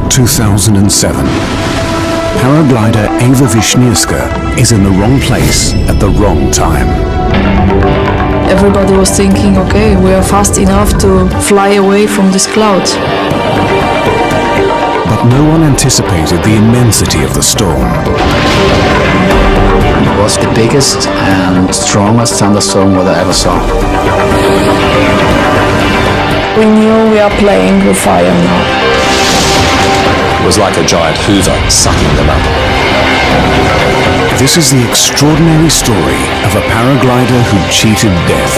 2007. Paraglider Ewa Wisnierska is in the wrong place at the wrong time. Everybody was thinking, okay, we are fast enough to fly away from this cloud. But no one anticipated the immensity of the storm. It was the biggest and strongest thunderstorm that I ever saw. We knew we are playing with fire now. It was like a giant hoover sucking them up. This is the extraordinary story of a paraglider who cheated death.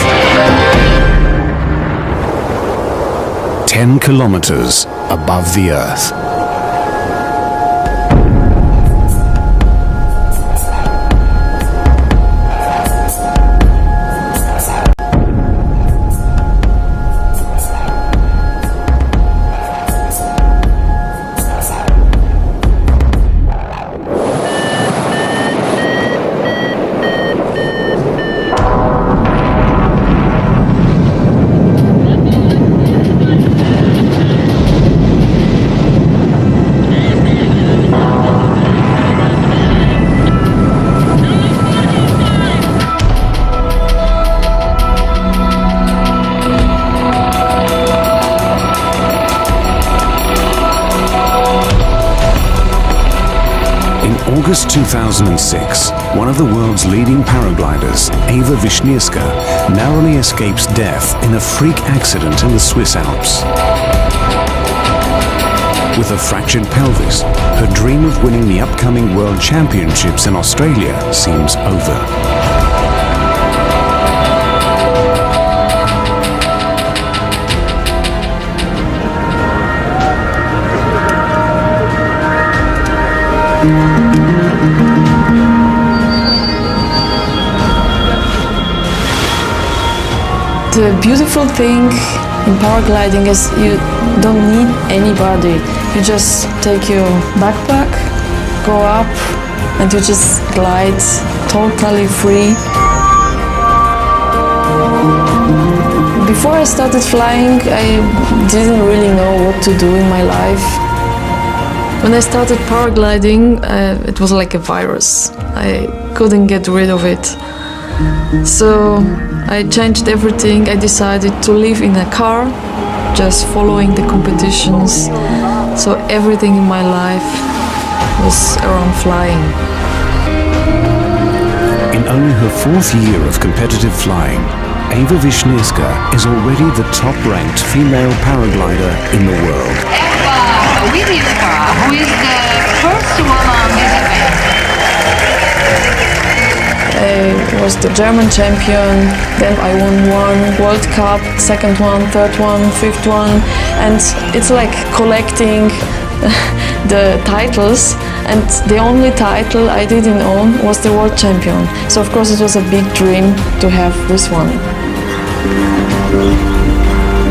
10 kilometers above the Earth. In August 2006, one of the world's leading paragliders, Ewa Wisnierska, narrowly escapes death in a freak accident in the Swiss Alps. With a fractured pelvis, her dream of winning the upcoming World Championships in Australia seems over. The beautiful thing in paragliding is you don't need anybody. You just take your backpack, go up, and you just glide totally free. Before I started flying, I didn't really know what to do in my life. When I started paragliding, it was like a virus. I couldn't get rid of it. So I changed everything. I decided to live in a car, just following the competitions. So everything in my life was around flying. In only her 4th year of competitive flying, Ewa Wisnierska is already the top-ranked female paraglider in the world. Ewa Wisnierska, who is the first one on this event. I was the German champion, then I won one World Cup, second one, third one, fifth one, and it's like collecting the titles, and the only title I didn't own was the world champion. So of course it was a big dream to have this one.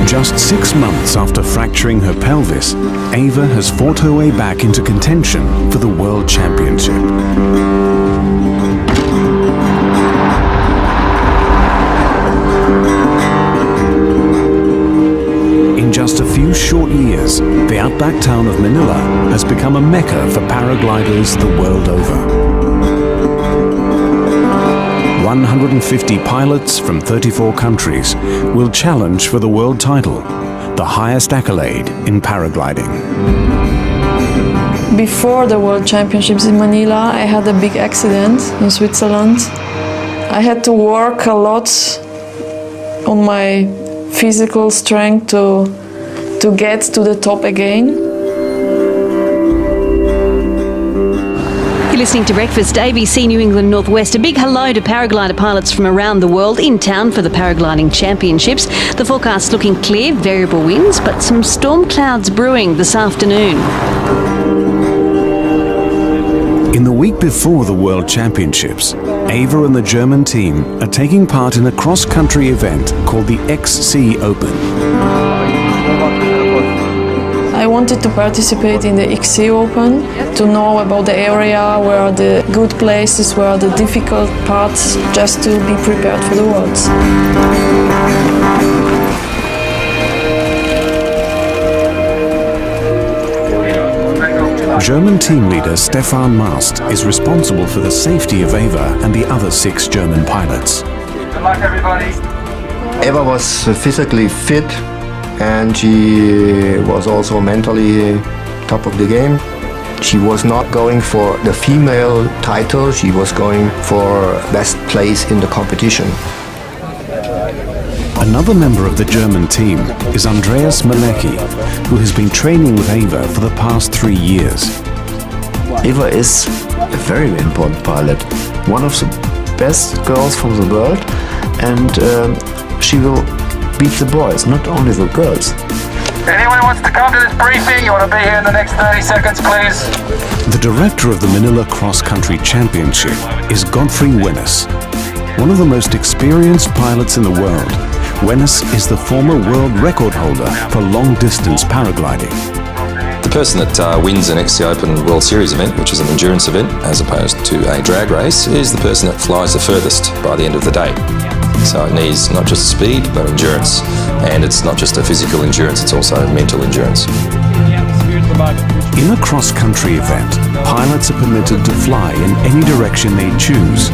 Just 6 months after fracturing her pelvis, Ewa has fought her way back into contention for the World Championship. In just a few short years, the outback town of Manila has become a mecca for paragliders the world over. 150 pilots from 34 countries will challenge for the world title, the highest accolade in paragliding. Before the World Championships in Manila, I had a big accident in Switzerland. I had to work a lot on my physical strength to get to the top again. You're listening to Breakfast, ABC New England Northwest. A big hello to paraglider pilots from around the world in town for the paragliding championships. The forecast looking clear, variable winds, but some storm clouds brewing this afternoon. In the week before the World Championships, Ewa and the German team are taking part in a cross-country event called the XC Open. I wanted to participate in the XC Open, to know about the area, where are the good places, where are the difficult parts, just to be prepared for the Worlds. German team leader Stefan Mast is responsible for the safety of Ewa and the other 6 German pilots. Good luck, everybody. Ewa was physically fit and she was also mentally top of the game. She was not going for the female title, she was going for best place in the competition. Another member of the German team is Andreas Malecki, who has been training with Ewa for the past 3 years. Ewa is a very important pilot, one of the best girls from the world, and she will beat the boys, not only the girls. Anyone who wants to come to this briefing, you want to be here in the next 30 seconds, please. The director of the Manila Cross Country Championship is Godfrey Wennes. One of the most experienced pilots in the world, Wennes is the former world record holder for long-distance paragliding. The person that wins an XC Open World Series event, which is an endurance event as opposed to a drag race, is the person that flies the furthest by the end of the day. So it needs not just speed, but endurance. And it's not just a physical endurance, it's also a mental endurance. In a cross-country event, pilots are permitted to fly in any direction they choose.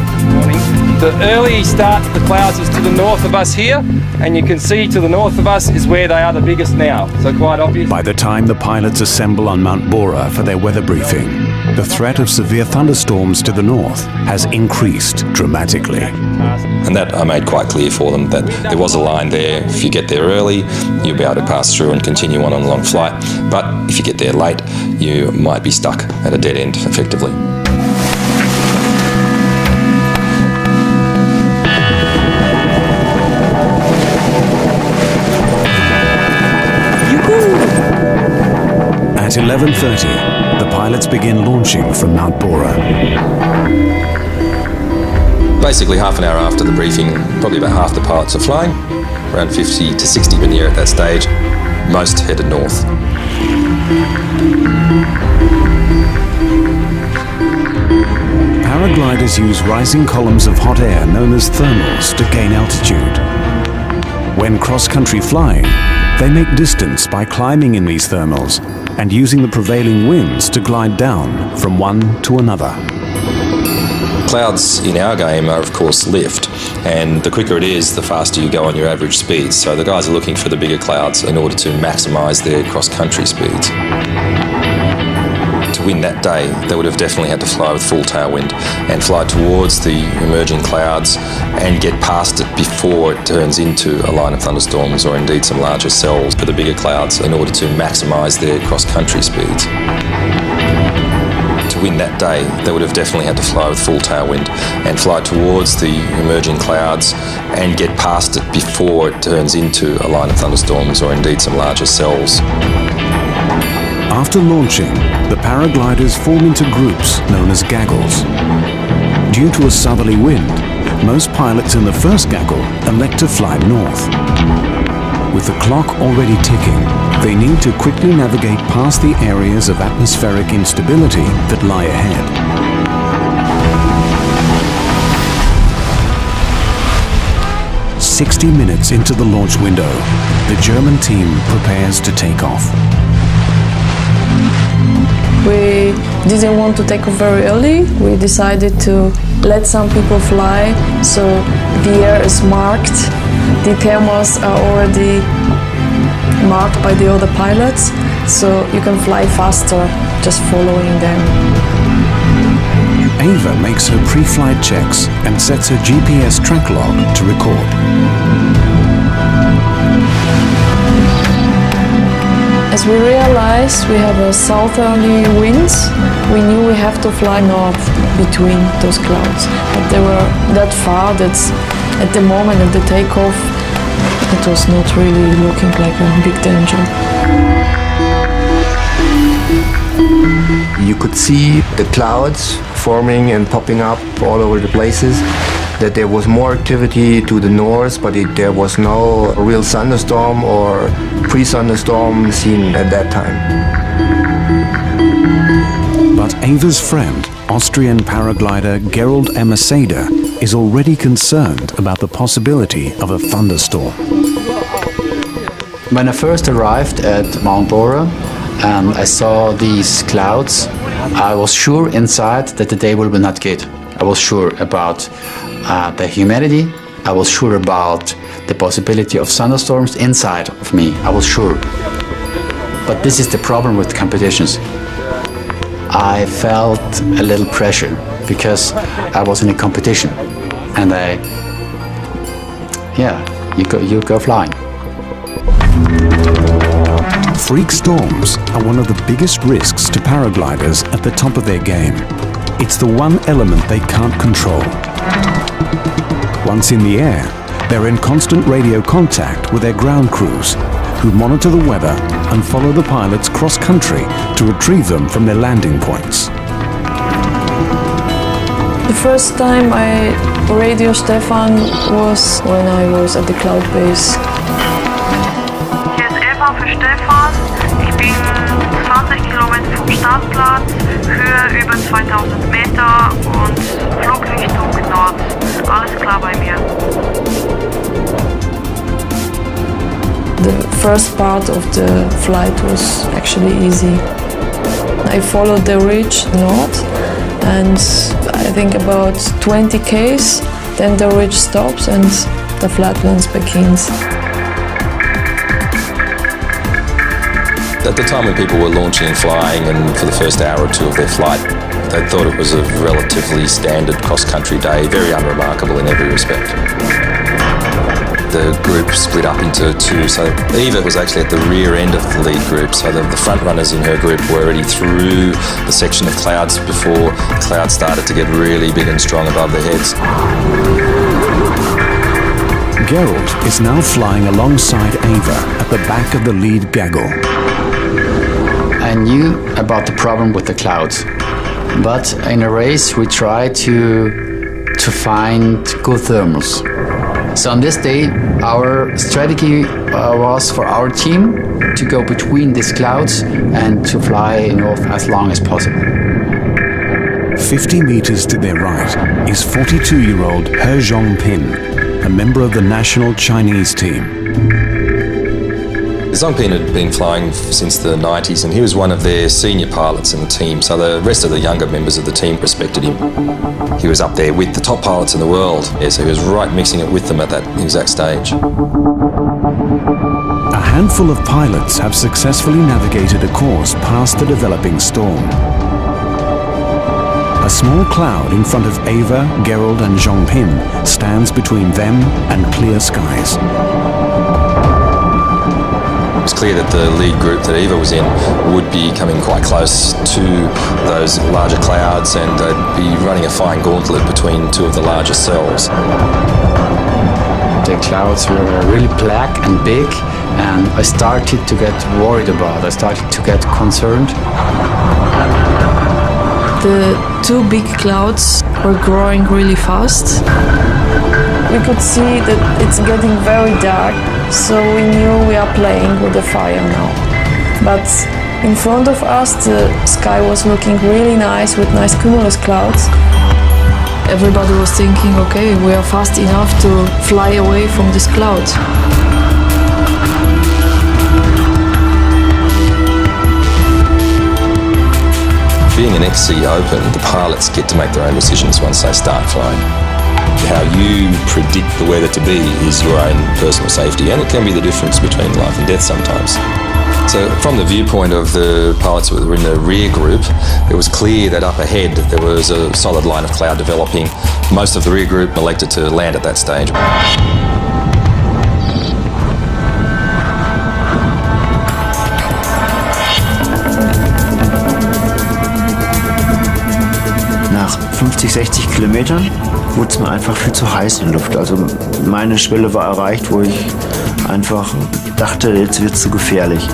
The early start of the clouds is to the north of us here, and you can see to the north of us is where they are the biggest now, so quite obvious. By the time the pilots assemble on Mount Bora for their weather briefing, the threat of severe thunderstorms to the north has increased dramatically. And that I made quite clear for them, that there was a line there. If you get there early, you'll be able to pass through and continue on a long flight. But if you get there late, you might be stuck at a dead end, effectively. At 11:30, the pilots begin launching from Mount Bora. Basically, half an hour after the briefing, probably about half the pilots are flying. Around 50 to 60 in the air at that stage. Most headed north. Paragliders use rising columns of hot air known as thermals to gain altitude. When cross-country flying, they make distance by climbing in these thermals and using the prevailing winds to glide down from one to another. Clouds in our game are of course lift, and the quicker it is, the faster you go on your average speeds. So the guys are looking for the bigger clouds in order to maximise their cross-country speeds. To win that day, they would have definitely had to fly with full tailwind and fly towards the emerging clouds and get past it before it turns into a line of thunderstorms or indeed some larger cells for the bigger clouds in order to maximise their cross-country speeds. To win that day, they would have definitely had to fly with full tailwind and fly towards the emerging clouds and get past it before it turns into a line of thunderstorms or indeed some larger cells. After launching, the paragliders form into groups known as gaggles. Due to a southerly wind, most pilots in the first gaggle elect to fly north. With the clock already ticking, they need to quickly navigate past the areas of atmospheric instability that lie ahead. "60 minutes into the launch window, the German team prepares to take off. We didn't want to take off very early. We decided to let some people fly, so the air is marked. The thermals are already marked by the other pilots, so you can fly faster just following them. Ewa makes her pre-flight checks and sets her GPS track log to record. As we realized we have a southerly winds, we knew we have to fly north between those clouds. But they were that far that at the moment of the takeoff, it was not really looking like a big danger. You could see the clouds forming and popping up all over the places, that there was more activity to the north, but there was no real thunderstorm or pre-thunderstorm seen at that time. But Ewa's friend, Austrian paraglider Gerald Emerseder, is already concerned about the possibility of a thunderstorm. When I first arrived at Mount Bora, and I saw these clouds, I was sure inside that the day will be not good. I was sure about the humidity. I was sure about the possibility of thunderstorms inside of me. I was sure. But this is the problem with competitions. I felt a little pressure because I was in a competition, and you go flying. Freak storms are one of the biggest risks to paragliders at the top of their game. It's the one element they can't control. Once in the air, they're in constant radio contact with their ground crews, who monitor the weather and follow the pilots cross-country to retrieve them from their landing points. The first time I radio Stefan was when I was at the cloud base. Hier ist Ewa für Stefan. Ich bin 20 Kilometer vom Startplatz, Höhe über 2000 Meter und Flugrichtung Nord. Alles klar bei mir. The first part of the flight was actually easy. I followed the ridge north, and I think about 20 k's, then the ridge stops and the flatlands begins. At the time when people were launching and flying, and for the first hour or two of their flight, they thought it was a relatively standard cross-country day, very unremarkable in every respect. The group split up into two, so Ewa was actually at the rear end of the lead group, so the front runners in her group were already through the section of clouds before the clouds started to get really big and strong above their heads. Gerald is now flying alongside Ewa at the back of the lead gaggle. I knew about the problem with the clouds, but in a race we try to find good thermals. So on this day, our strategy was for our team to go between these clouds and to fly north as long as possible. 50 meters to their right is 42-year-old He Zhongpin, a member of the national Chinese team. Zhongpin had been flying since the 90s, and he was one of their senior pilots in the team, so the rest of the younger members of the team respected him. He was up there with the top pilots in the world, so he was right mixing it with them at that exact stage. A handful of pilots have successfully navigated a course past the developing storm. A small cloud in front of Ewa, Gerald and Zhongpin stands between them and clear skies. It was clear that the lead group that Ewa was in would be coming quite close to those larger clouds, and they'd be running a fine gauntlet between two of the larger cells. The clouds were really black and big, and I started to get worried about it. I started to get concerned. The two big clouds were growing really fast. We could see that it's getting very dark, so we knew we are playing with the fire now. But in front of us, the sky was looking really nice with nice cumulus clouds. Everybody was thinking, okay, we are fast enough to fly away from this cloud. Being an XC Open, the pilots get to make their own decisions once they start flying. How you predict the weather to be is your own personal safety, and it can be the difference between life and death sometimes. So from the viewpoint of the pilots who were in the rear group, it was clear that up ahead there was a solid line of cloud developing. Most of the rear group elected to land at that stage. Nach 50, 60 Kilometern wurde es mir einfach viel zu heiß in der Luft. Also meine Schwelle war erreicht, wo ich einfach dachte, jetzt wird es zu gefährlich.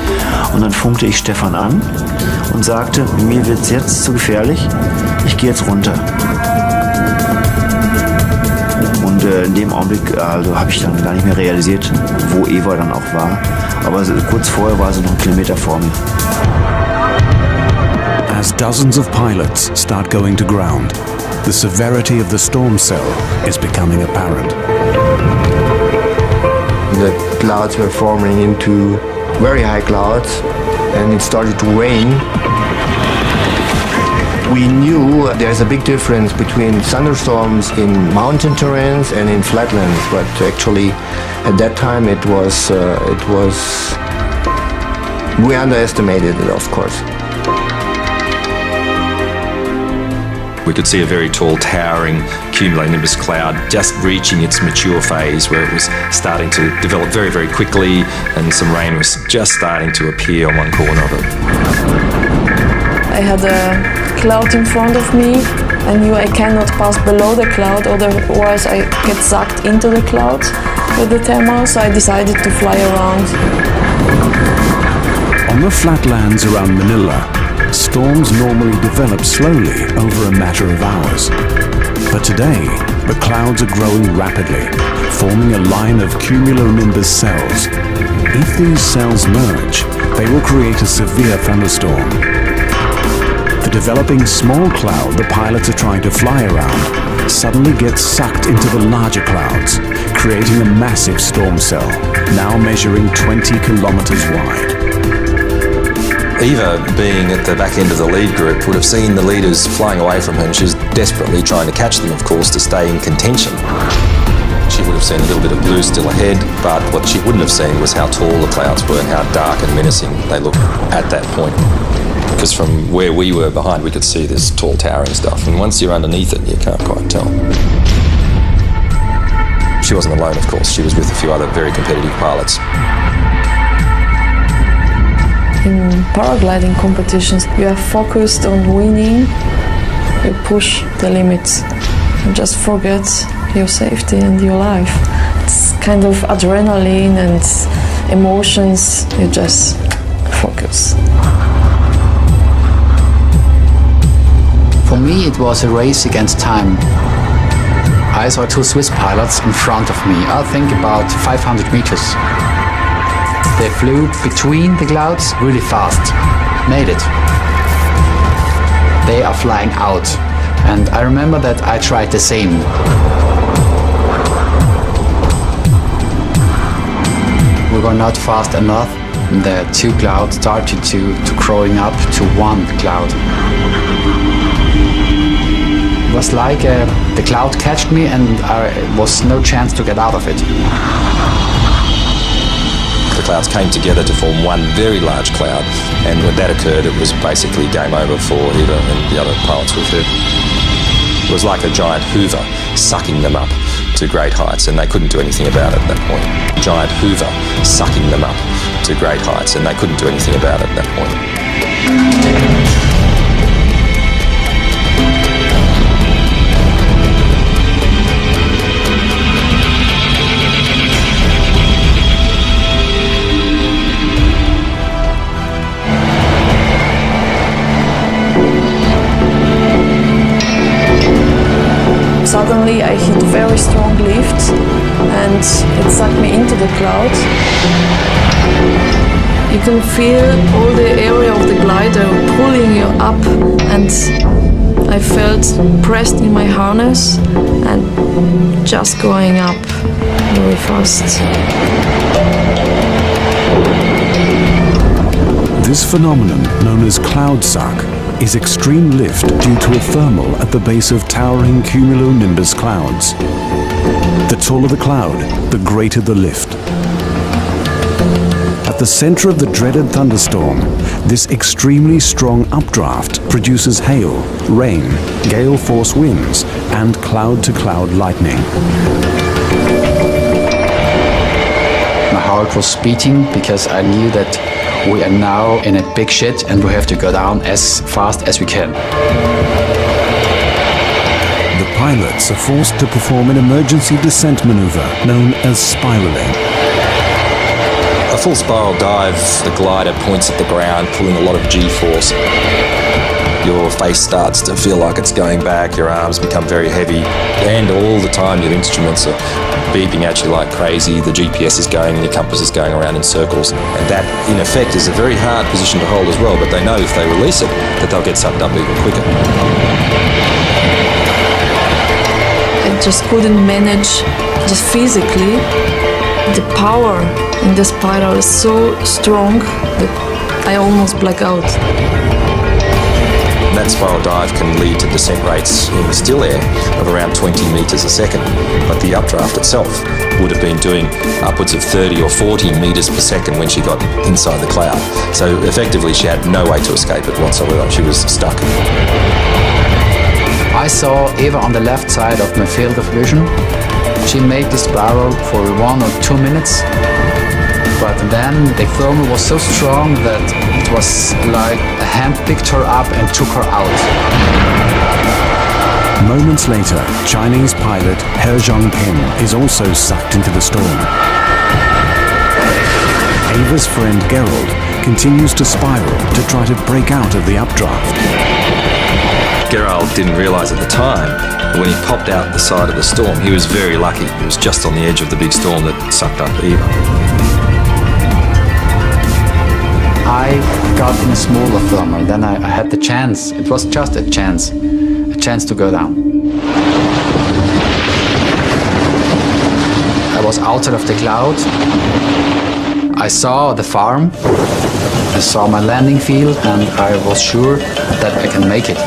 Und dann funkte ich Stefan an und sagte, mir wird es jetzt zu gefährlich, ich gehe jetzt runter. Und in dem Augenblick habe ich dann gar nicht mehr realisiert, wo Ewa dann auch war. Aber kurz vorher war sie noch einen Kilometer vor mir. As dozens of pilots start going to ground, the severity of the storm cell is becoming apparent. The clouds were forming into very high clouds. and it started to rain, we knew there's a big difference between thunderstorms in mountain terrains and in flatlands, but actually at that time it was we underestimated it, of course. We could see a very tall, towering cumulonimbus cloud just reaching its mature phase, where it was starting to develop very, very quickly, and some rain was just starting to appear on one corner of it. I had a cloud in front of me. I knew I cannot pass below the cloud, otherwise I get sucked into the cloud with the thermal, so I decided to fly around. On the flatlands around Manila, storms normally develop slowly over a matter of hours. But today, the clouds are growing rapidly, forming a line of cumulonimbus cells. If these cells merge, they will create a severe thunderstorm. The developing small cloud the pilots are trying to fly around suddenly gets sucked into the larger clouds, creating a massive storm cell, now measuring 20 kilometers wide. Eva, being at the back end of the lead group, would have seen the leaders flying away from her, and she was desperately trying to catch them, of course, to stay in contention. She would have seen a little bit of blue still ahead, but what she wouldn't have seen was how tall the clouds were and how dark and menacing they looked at that point. Because from where we were behind, we could see this tall, towering stuff, and once you're underneath it, you can't quite tell. She wasn't alone, of course. She was with a few other very competitive pilots. In paragliding competitions, you are focused on winning, you push the limits, you just forget your safety and your life. It's kind of adrenaline and emotions, you just focus. For me, it was a race against time. I saw two Swiss pilots in front of me, I think about 500 meters. They flew between the clouds really fast. Made it. They are flying out. And I remember that I tried the same. We were not fast enough. The two clouds started to growing up to one cloud. It was like the cloud catched me and there was no chance to get out of it. The clouds came together to form one very large cloud, and when that occurred, it was basically game over for Eva and the other pilots with her. It was like a giant hoover sucking them up to great heights, and they couldn't do anything about it at that point. Giant hoover sucking them up to great heights, and they couldn't do anything about it at that point. Suddenly I hit very strong lift and it sucked me into the cloud. You can feel all the area of the glider pulling you up, and I felt pressed in my harness and just going up very fast. This phenomenon, known as cloud suck, is extreme lift due to a thermal at the base of towering cumulonimbus clouds. The taller the cloud, the greater the lift. At the center of the dreaded thunderstorm, this extremely strong updraft produces hail, rain, gale force winds, and cloud-to-cloud lightning. My heart was beating because I knew that we are now in a big shit and we have to go down as fast as we can. The pilots are forced to perform an emergency descent maneuver known as spiraling. A full spiral dive, the glider points at the ground, pulling a lot of G-force. Your face starts to feel like it's going back, your arms become very heavy, and all the time your instruments are beeping at you like crazy, the GPS is going and your compass is going around in circles. And that, in effect, is a very hard position to hold as well, but they know if they release it, that they'll get sucked up even quicker. I just couldn't manage, just physically. The power in the spiral is so strong that I almost black out. That spiral dive can lead to descent rates in the still air of around 20 metres a second, but the updraft itself would have been doing upwards of 30 or 40 metres per second when she got inside the cloud. So effectively she had no way to escape it whatsoever. She was stuck. I saw Ewa on the left side of my field of vision. She made the spiral for 1 or 2 minutes, but then the thermal was so strong that it was like a hand picked her up and took her out. Moments later, Chinese pilot He Zhongpin is also sucked into the storm. Ewa's friend Gerald continues to spiral to try to break out of the updraft. Gerald didn't realise at the time, but when he popped out the side of the storm, he was very lucky. He was just on the edge of the big storm that sucked up Ewa. I got in a smaller thermal, then I had the chance. It was just a chance to go down. I was outside of the cloud. I saw the farm, I saw my landing field, and I was sure that I can make it.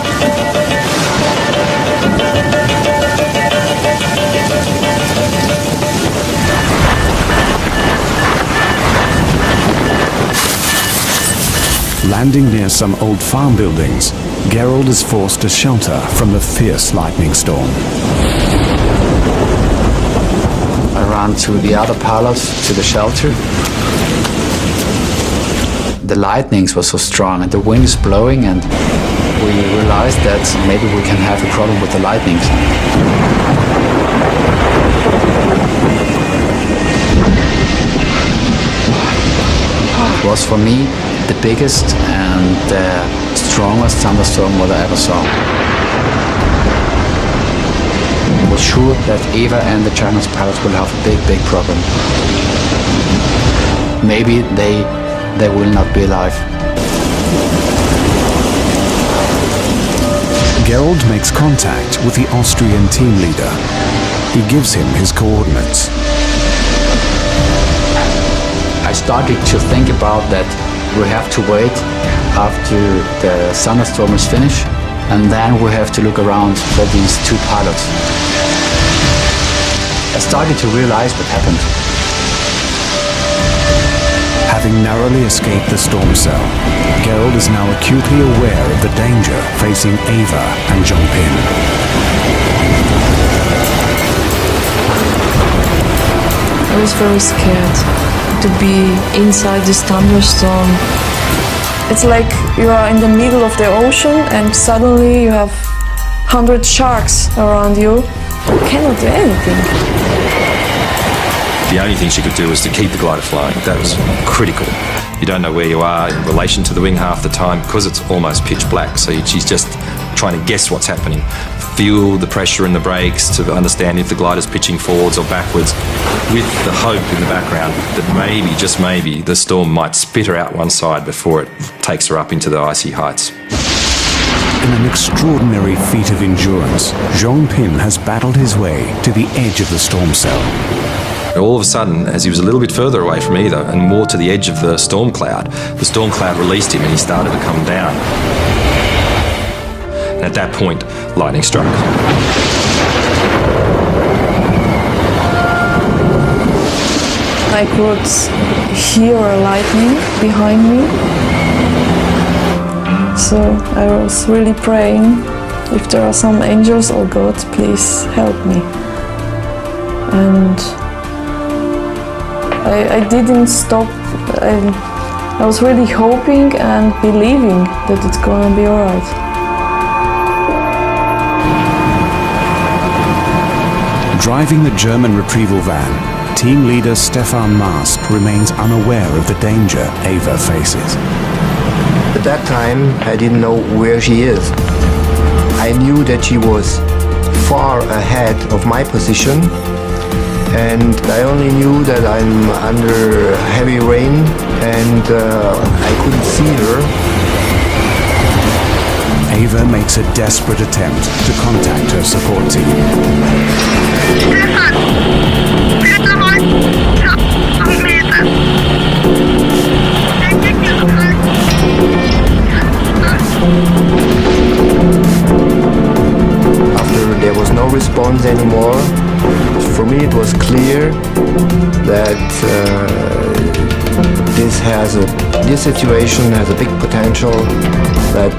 Landing near some old farm buildings, Gerald is forced to shelter from the fierce lightning storm. I ran to the other pilots to the shelter. The lightnings were so strong and the wind is blowing, and we realized that maybe we can have a problem with the lightnings. It was for me the biggest and the strongest thunderstorm that I ever saw. I was sure that Ewa and the Chinese pilots will have a big problem. Maybe they will not be alive. Gerald makes contact with the Austrian team leader. He gives him his coordinates. I started to think about that we have to wait after the thunderstorm is finished, and then we have to look around for these two pilots. I started to realize what happened. Having narrowly escaped the storm cell, Gerald is now acutely aware of the danger facing Ewa and Zhongpin. I was very scared to be inside this thunderstorm. It's like you are in the middle of the ocean and suddenly you have 100 sharks around you. You cannot do anything. The only thing she could do was to keep the glider flying. That was critical. You don't know where you are in relation to the wing half the time because it's almost pitch black. So she's just trying to guess what's happening, feel the pressure in the brakes to understand if the glider's pitching forwards or backwards, with the hope in the background that maybe, just maybe, the storm might spit her out one side before it takes her up into the icy heights. In an extraordinary feat of endurance, Zhongpin has battled his way to the edge of the storm cell. All of a sudden, as he was a little bit further away from Ewa and more to the edge of the storm cloud released him and he started to come down. And at that point, lightning struck. I could hear a lightning behind me. So I was really praying, if there are some angels, oh God, please help me. And I didn't stop. I was really hoping and believing that it's gonna be alright. Driving the German retrieval van, team leader Stefan Maas remains unaware of the danger Ewa faces. At that time, I didn't know where she is. I knew that she was far ahead of my position, and I only knew that I'm under heavy rain and I couldn't see her. Ewa makes a desperate attempt to contact her support team. Stefan, bitte mal 10 Meter. downs anymore. For me, it was clear that this situation has a big potential, that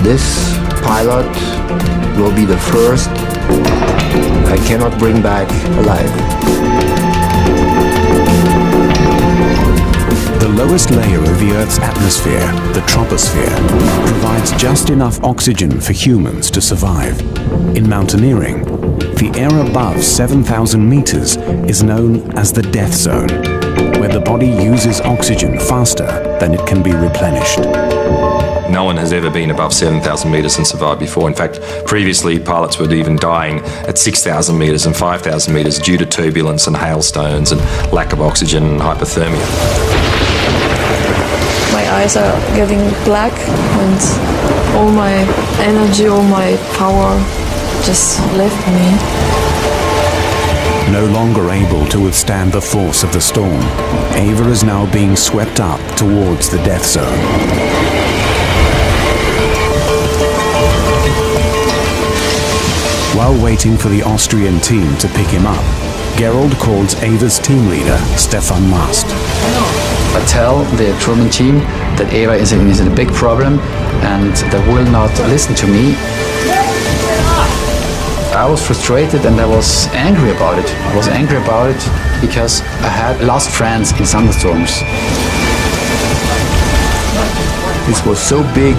this pilot will be the first I cannot bring back alive. The lowest layer of the Earth's atmosphere, the troposphere, provides just enough oxygen for humans to survive. In mountaineering, the air above 7,000 meters is known as the death zone, where the body uses oxygen faster than it can be replenished. No one has ever been above 7,000 metres and survived before. In fact, previously pilots were even dying at 6,000 metres and 5,000 metres due to turbulence and hailstones and lack of oxygen and hypothermia. My eyes are getting black and all my energy, all my power just left me. No longer able to withstand the force of the storm, Ewa is now being swept up towards the death zone. While waiting for the Austrian team to pick him up, Gerold calls Ewa's team leader, Stefan Mast. I tell the German team that Ewa is in a big problem and they will not listen to me. I was frustrated and I was angry about it. I was angry about it because I had lost friends in thunderstorms. This was so big,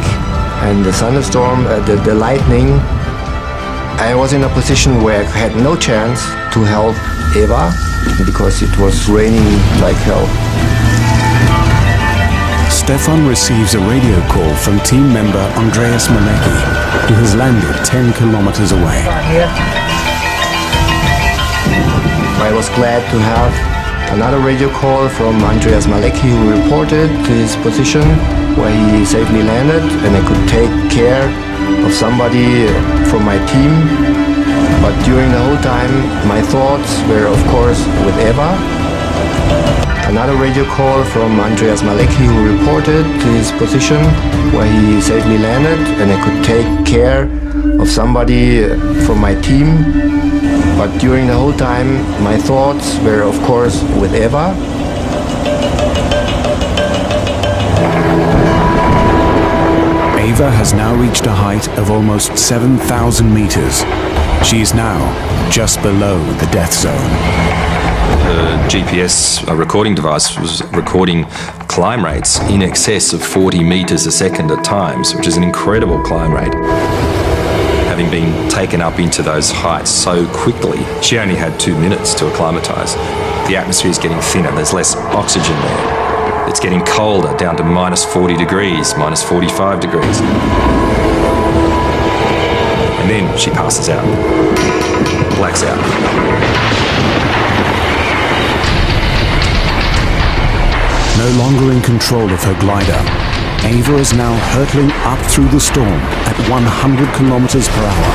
and the thunderstorm, the lightning, I was in a position where I had no chance to help Ewa because it was raining like hell. Stefan receives a radio call from team member Andreas Malecki, who has landed 10 kilometers away. I was glad to have another radio call from Andreas Malecki, who reported to his position where he safely landed, and I could take care of somebody from my team. But during the whole time, my thoughts were, of course, with Ewa. Another radio call from Andreas Malecki, who reported to his position where he safely landed, and I could take care of somebody from my team. But during the whole time, my thoughts were, of course, with Ewa. Ewa has now reached a height of almost 7,000 meters. She is now just below the death zone. The GPS recording device was recording climb rates in excess of 40 metres a second at times, which is an incredible climb rate. Having been taken up into those heights so quickly, she only had 2 minutes to acclimatise. The atmosphere is getting thinner, there's less oxygen there. It's getting colder, down to minus 40 degrees, minus 45 degrees. And then she passes out, blacks out. No longer in control of her glider, Ewa is now hurtling up through the storm at 100 kilometers per hour.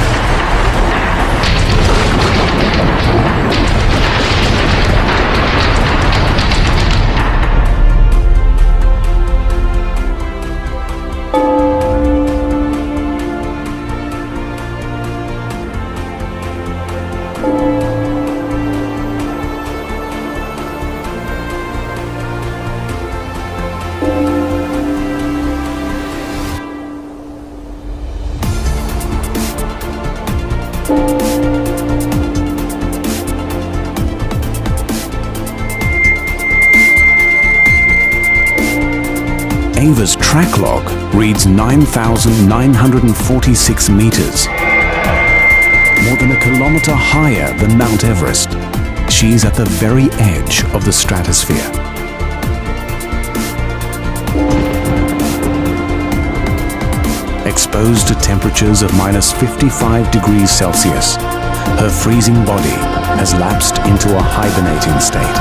Ewa's track log reads 9,946 meters. More than a kilometer higher than Mount Everest, she's at the very edge of the stratosphere. Exposed to temperatures of minus 55 degrees Celsius, her freezing body has lapsed into a hibernating state.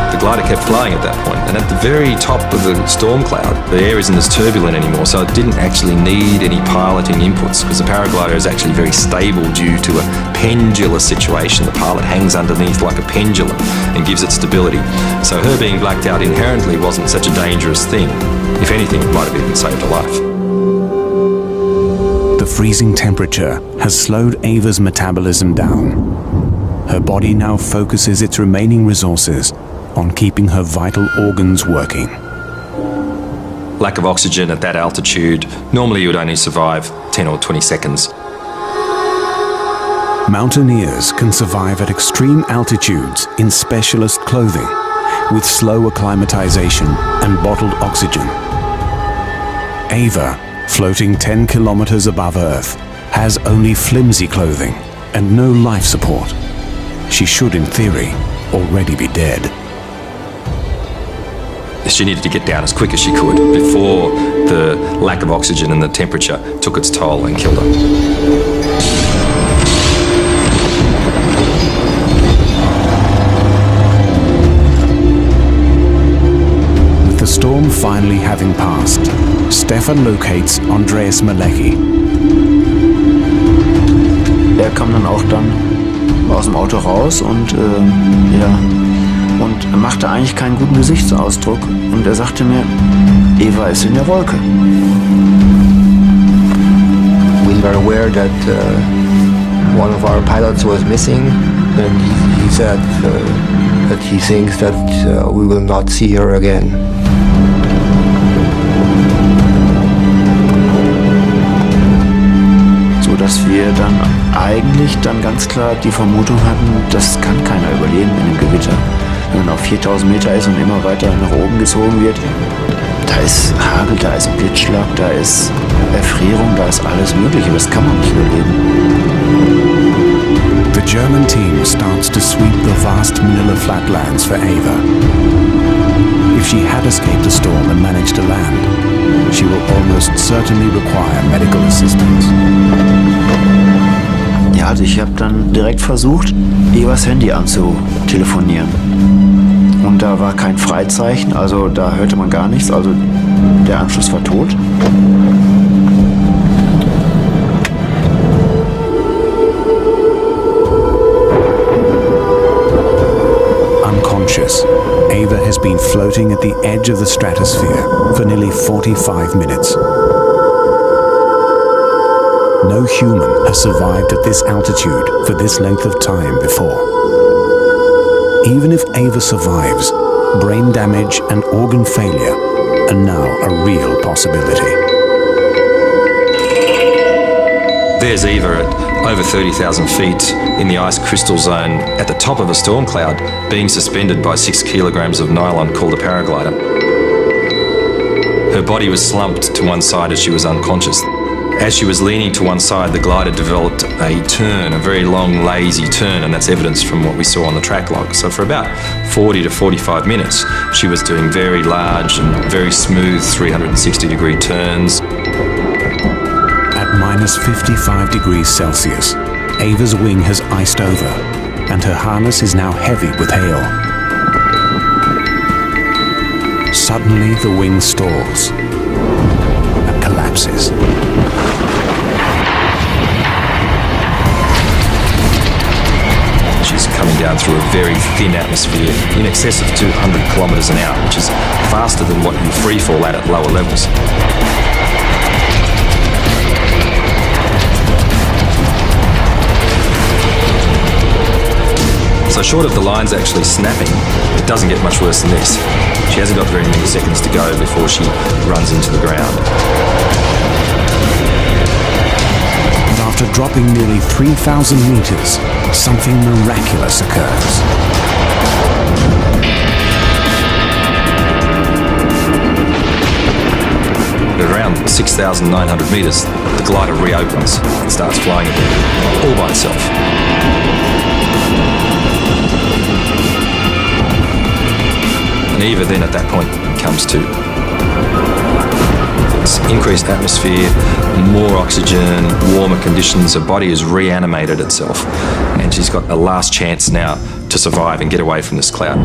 The glider kept flying at that point, and at the very top of the storm cloud, the air isn't as turbulent anymore, so it didn't actually need any piloting inputs because the paraglider is actually very stable due to a pendular situation. The pilot hangs underneath like a pendulum and gives it stability. So her being blacked out inherently wasn't such a dangerous thing. If anything, it might have even saved her life. The freezing temperature has slowed Ewa's metabolism down. Her body now focuses its remaining resources on keeping her vital organs working. Lack of oxygen at that altitude, normally you would only survive 10 or 20 seconds. Mountaineers can survive at extreme altitudes in specialist clothing, with slow acclimatization and bottled oxygen. Ewa, floating 10 kilometers above Earth, has only flimsy clothing and no life support. She should, in theory, already be dead. She needed to get down as quick as she could before the lack of oxygen and the temperature took its toll and killed her. With the storm finally having passed, Stefan locates Andreas Malecki. Er kam dann auch aus dem Auto raus und und machte eigentlich keinen guten Gesichtsausdruck. Und er sagte mir, Ewa ist in der Wolke. We were aware that one of our pilots was missing, and he said that he thinks that we will not see her again. So dass wir dann eigentlich ganz klar die Vermutung hatten, das kann keiner überleben in dem Gewitter. Wenn man auf 4000 Meter ist und immer weiter nach oben gezogen wird, da ist Hagel, da ist Blitzschlag, da ist Erfrierung, da ist alles Mögliche. Das kann man nicht überleben. The German team starts to sweep the vast Manila flatlands for Ewa. If she had escaped the storm and managed to land, she will almost certainly require medical assistance. Ja, also ich habe dann direkt versucht, Ewas Handy anzutelefonieren. Und da war kein Freizeichen, also da hörte man gar nichts, also der Anschluss war tot. Unconscious, Ewa has been floating at the edge of the stratosphere for nearly 45 minutes. No human has survived at this altitude for this length of time before. Even if Ewa survives, brain damage and organ failure are now a real possibility. There's Ewa at over 30,000 feet in the ice crystal zone at the top of a storm cloud, being suspended by 6 kilograms of nylon called a paraglider. Her body was slumped to one side as she was unconscious. As she was leaning to one side, the glider developed a turn, a very long, lazy turn, and that's evidence from what we saw on the track log. So for about 40 to 45 minutes, she was doing very large and very smooth 360-degree turns. At minus 55 degrees Celsius, Ewa's wing has iced over, and her harness is now heavy with hail. Suddenly, the wing stalls and collapses. She's coming down through a very thin atmosphere, in excess of 200 kilometres an hour, which is faster than what you free fall at lower levels. So short of the lines actually snapping, it doesn't get much worse than this. She hasn't got very many seconds to go before she runs into the ground. But after dropping nearly 3,000 meters, something miraculous occurs. At around 6,900 meters, the glider reopens and starts flying again, all by itself. And Ewa then at that point comes to. It's increased atmosphere, more oxygen, warmer conditions. Her body has reanimated itself, and she's got a last chance now to survive and get away from this cloud.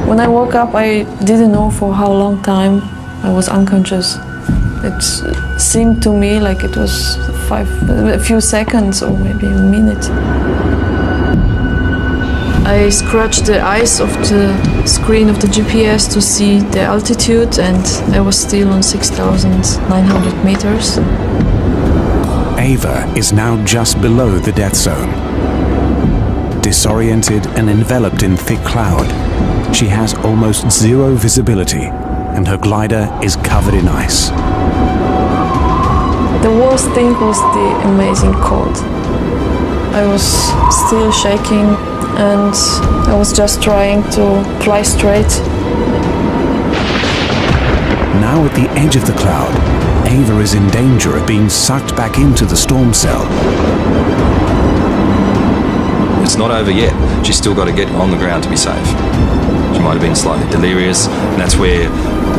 When I woke up, I didn't know for how long time I was unconscious. It seemed to me like it was a few seconds or maybe a minute. I scratched the eyes of the screen of the GPS to see the altitude, and I was still on 6,900 meters. Ewa is now just below the death zone. Disoriented and enveloped in thick cloud, she has almost zero visibility, and her glider is covered in ice. The worst thing was the amazing cold. I was still shaking, and I was just trying to fly straight. Now at the edge of the cloud, Ewa is in danger of being sucked back into the storm cell. It's not over yet. She's still got to get on the ground to be safe. She might have been slightly delirious, and that's where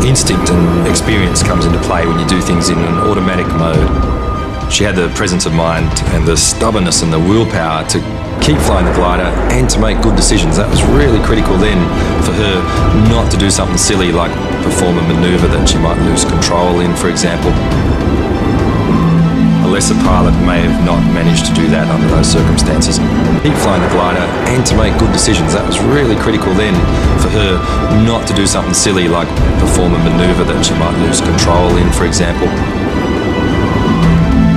instinct and experience comes into play when you do things in an automatic mode. She had the presence of mind and the stubbornness and the willpower to keep flying the glider and to make good decisions. That was really critical then for her not to do something silly like perform a manoeuvre that she might lose control in, for example. A lesser pilot may have not managed to do that under those circumstances. Keep flying the glider and to make good decisions. That was really critical then for her not to do something silly like perform a manoeuvre that she might lose control in, for example.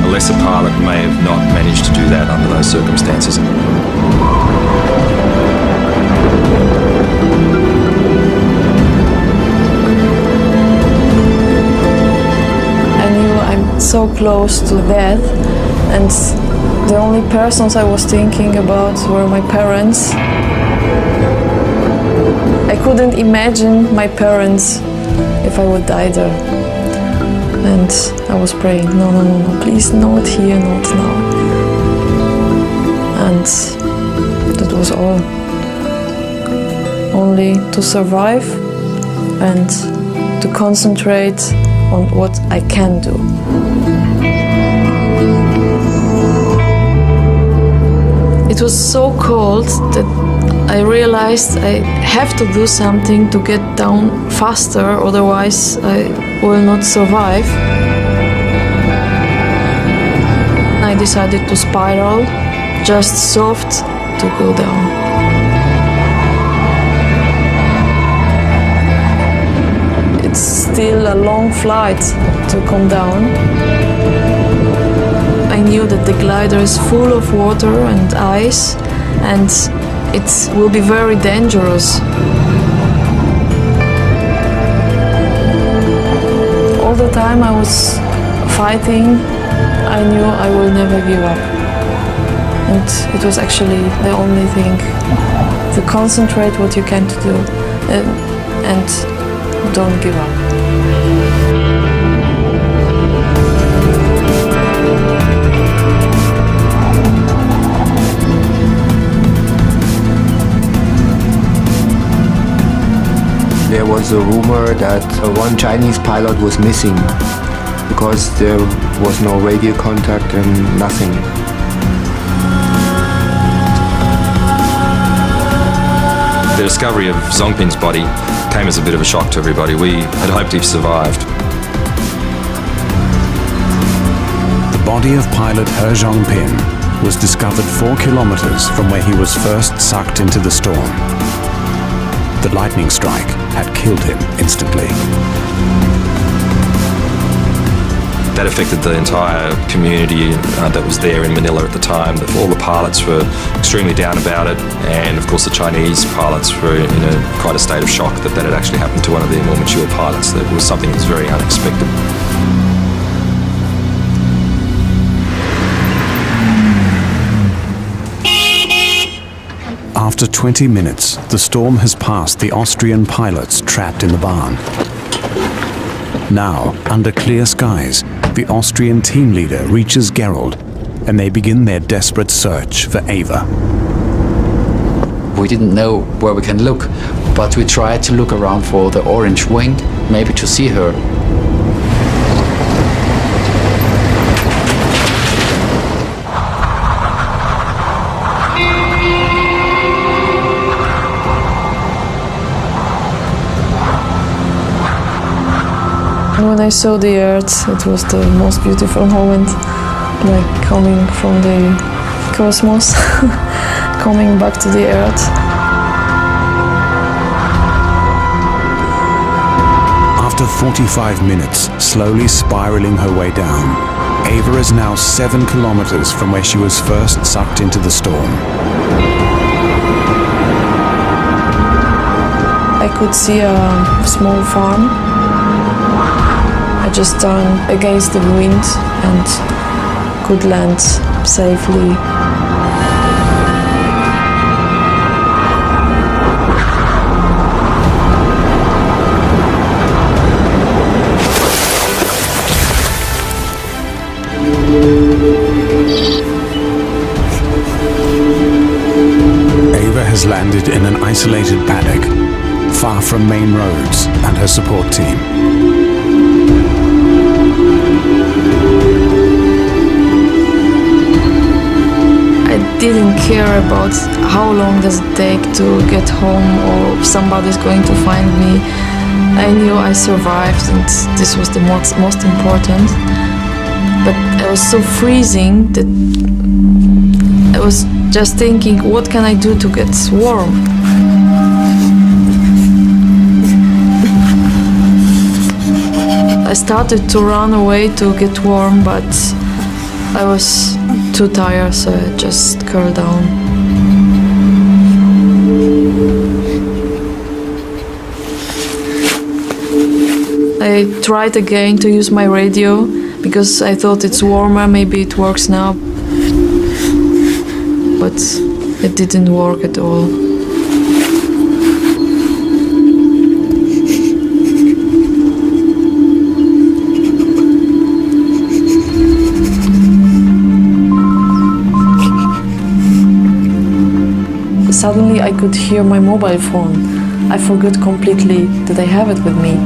A lesser pilot may have not managed to do that under those circumstances. So close to death, and the only persons I was thinking about were my parents. I couldn't imagine my parents if I would die there. And I was praying, no, no, no, no, please, not here, not now. And that was all. Only to survive and to concentrate on what I can do. It was so cold that I realized I have to do something to get down faster, otherwise I will not survive. I decided to spiral, just soft to go down. It's still a long flight to come down. I knew that the glider is full of water and ice, and it will be very dangerous. All the time I was fighting, I knew I will never give up. And it was actually the only thing, to concentrate what you can to do and don't give up. There was a rumor that one Chinese pilot was missing because there was no radio contact and nothing. The discovery of Zongpin's body came as a bit of a shock to everybody. We had hoped he survived. The body of pilot He Zongpin was discovered 4 kilometers from where he was first sucked into the storm. The lightning strike had killed him instantly. That affected the entire community that was there in Manila at the time. All the pilots were extremely down about it, and of course the Chinese pilots were in quite a state of shock that had actually happened to one of their more mature pilots. That was something that was very unexpected. After 20 minutes, the storm has passed the Austrian pilots trapped in the barn. Now, under clear skies, the Austrian team leader reaches Gerald, and they begin their desperate search for Ewa. We didn't know where we can look, but we tried to look around for the orange wing, maybe to see her. When I saw the Earth, it was the most beautiful moment, like coming from the cosmos, coming back to the Earth. After 45 minutes, slowly spiraling her way down, Ewa is now 7 kilometers from where she was first sucked into the storm. I could see a small farm. I just turned against the wind and could land safely. Ewa has landed in an isolated paddock, far from main roads and her support team. I didn't care about how long does it take to get home or if somebody's going to find me. I knew I survived and this was the most important. But I was so freezing that I was just thinking, what can I do to get warm? I started to run away to get warm, but I was too tired, so I just curled down. I tried again to use my radio because I thought it's warmer, maybe it works now. But it didn't work at all. Suddenly I could hear my mobile phone. I forgot completely that I have it with me.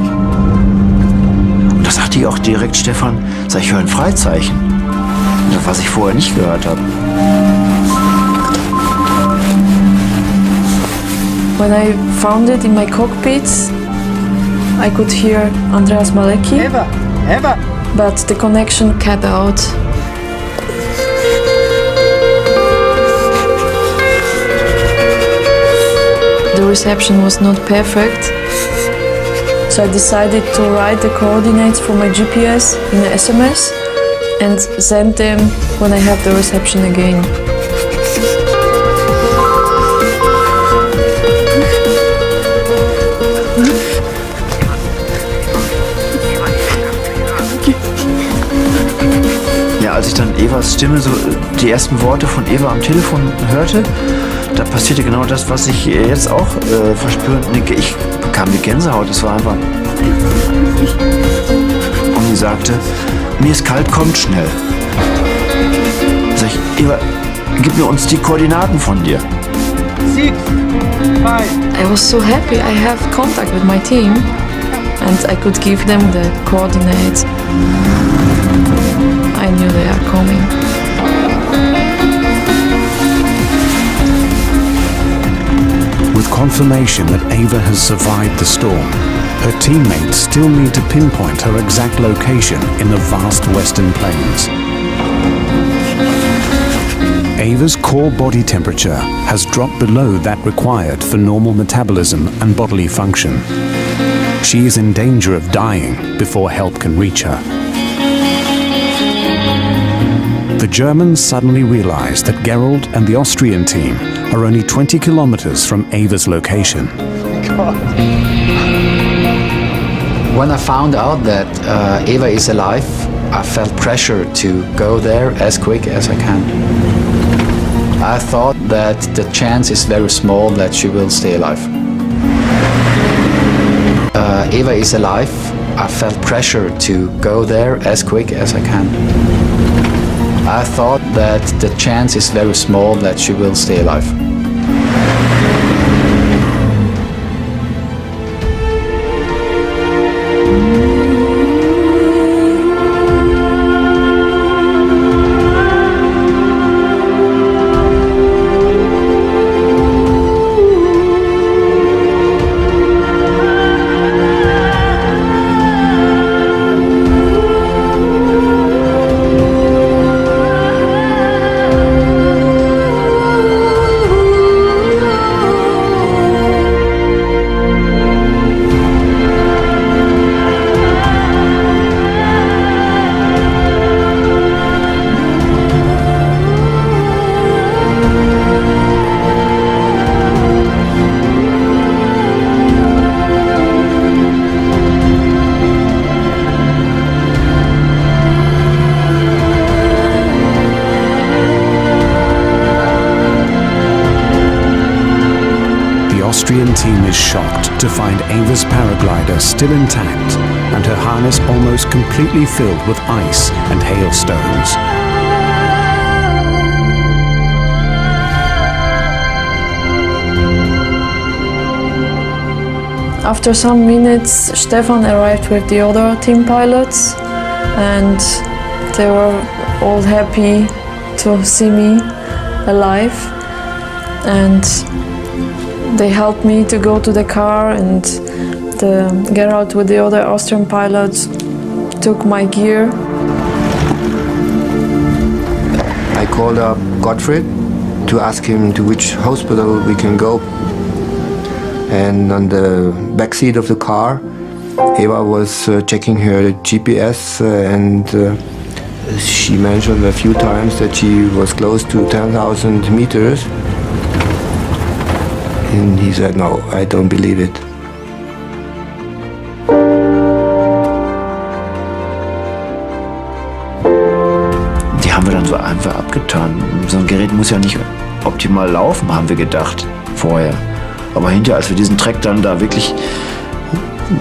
Und da sagte ich auch direkt, Stefan, sag ich höre ein Freizeichen. Was ich vorher nicht gehört habe. When I found it in my cockpit, I could hear Andreas Malecki. Ewa! But the connection cut out. The reception was not perfect, so I decided to write the coordinates for my GPS in an SMS and send them when I have the reception again. Ja, als ich dann Ewas Stimme, so die ersten Worte von Ewa am Telefon hörte, da passierte genau das, was ich jetzt auch verspüre. Ich bekam die Gänsehaut, es war einfach... Und sie sagte, mir ist kalt, kommt schnell. Sag ich, Ewa, gib mir uns die Koordinaten von dir. 6, 5. I was so happy I have contact with my team and I could give them the coordinates. I knew they are coming. With confirmation that Ewa has survived the storm, her teammates still need to pinpoint her exact location in the vast western plains. Ewa's core body temperature has dropped below that required for normal metabolism and bodily function. She is in danger of dying before help can reach her. The Germans suddenly realize that Gerald and the Austrian team are only 20 kilometers from Ewa's location. When I found out that Ewa is alive, I felt pressure to go there as quick as I can. I thought that the chance is very small that she will stay alive. Ewa is alive. I felt pressure to go there as quick as I can. I thought that the chance is very small that she will stay alive. Austrian team is shocked to find Ewa's paraglider still intact and her harness almost completely filled with ice and hailstones. After some minutes, Stefan arrived with the other team pilots, and they were all happy to see me alive. And they helped me to go to the car, and Gerald with the other Austrian pilots took my gear. I called up Gottfried to ask him to which hospital we can go. And on the back seat of the car, Ewa was checking her GPS and she mentioned a few times that she was close to 10,000 meters. And he said, no, I don't believe it. Die haben wir dann so einfach abgetan. So ein Gerät muss ja nicht optimal laufen, haben wir gedacht vorher. Aber hinterher, als wir diesen Track dann da wirklich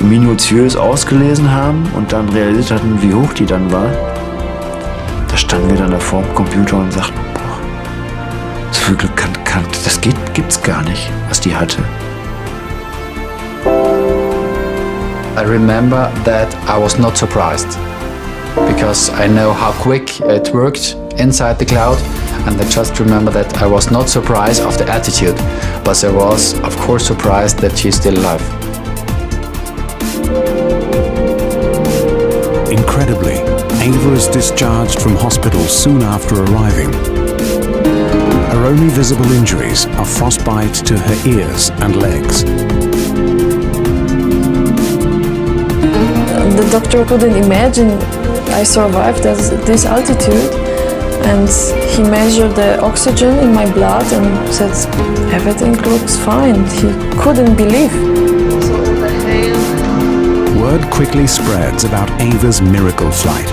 minutiös ausgelesen haben und dann realisiert hatten, wie hoch die dann war, da standen wir dann da vor dem Computer und sagten, boah, so viel Glück das gibt's gar nicht, was die hatte. I remember that I was not surprised because I know how quick it worked inside the cloud, and I just remember that I was not surprised of the attitude, but I was of course surprised that she's still alive. Incredibly, Ewa is discharged from hospital soon after arriving. Her only visible injuries are frostbite to her ears and legs. The doctor couldn't imagine I survived at this altitude, and he measured the oxygen in my blood and said everything looks fine. He couldn't believe. Word quickly spreads about Ewa's miracle flight.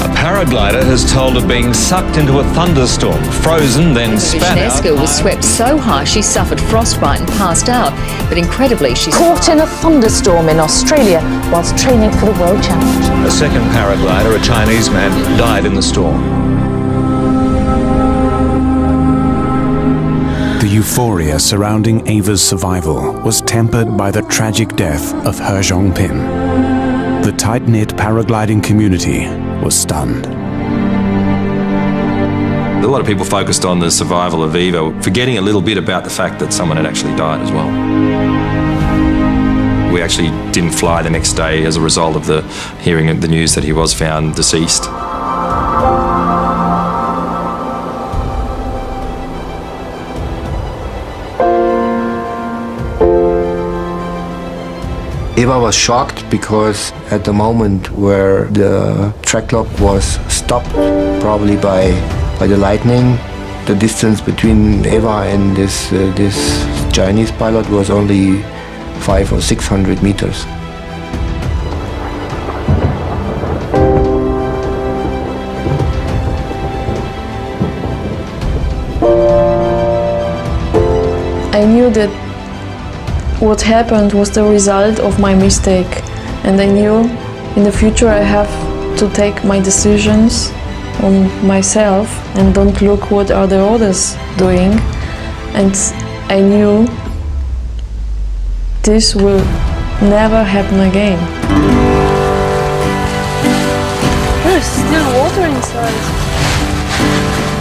A paraglider has told of being sucked into a thunderstorm, frozen, then spat out. Wisnierska was swept so high she suffered frostbite and passed out, but incredibly she's caught in a thunderstorm in Australia whilst training for the World Challenge. A second paraglider, a Chinese man, died in the storm. The euphoria surrounding Ewa's survival was tempered by the tragic death of He Zhongpin. The tight-knit paragliding community was stunned. A lot of people focused on the survival of Ewa, forgetting a little bit about the fact that someone had actually died as well. We actually didn't fly the next day as a result of hearing the news that he was found deceased. Ewa was shocked because at the moment where the track clock was stopped, probably by the lightning, the distance between Ewa and this Chinese pilot was only 500 or 600 meters. I knew that what happened was the result of my mistake, and I knew in the future I have to take my decisions on myself and don't look what are the others doing. And I knew this will never happen again. There's still water inside.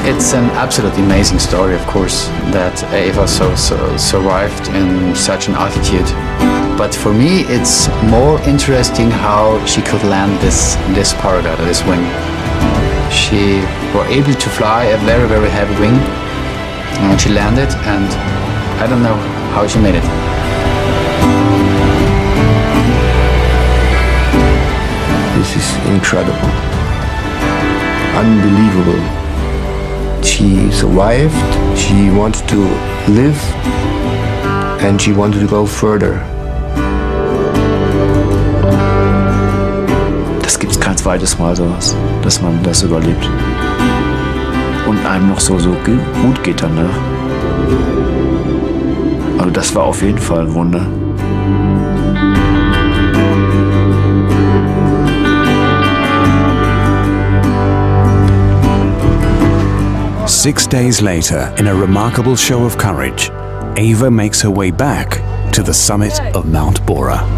It's an absolutely amazing story, of course, that Ewa survived in such an altitude. But for me, it's more interesting how she could land this paraglider, this wing. She was able to fly a very, very heavy wing, and she landed, and I don't know how she made it. This is incredible, unbelievable. She survived, she wanted to live, and she wanted to go further. Das gibt's kein zweites Mal sowas, dass man das überlebt. Und einem noch so gut geht danach. Das war auf jeden Fall ein Wunder. Six days later, in a remarkable show of courage, Ewa makes her way back to the summit of Mount Bora.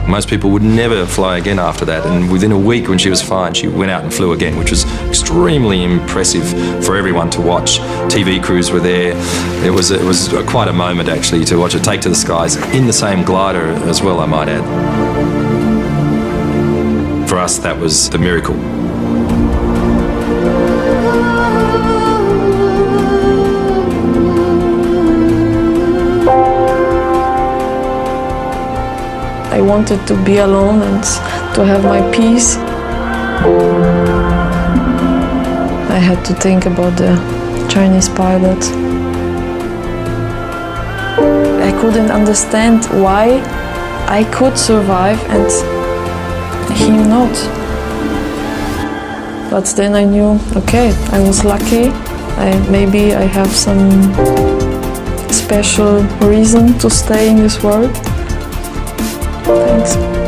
Most people would never fly again after that, and within a week when she was fine, she went out and flew again, which was extremely impressive for everyone to watch. TV crews were there. It was quite a moment actually to watch her take to the skies in the same glider as well, I might add. For us, that was the miracle. I wanted to be alone and to have my peace. I had to think about the Chinese pilot. I couldn't understand why I could survive and him not. But then I knew, okay, I was lucky. Maybe I have some special reason to stay in this world. Thanks.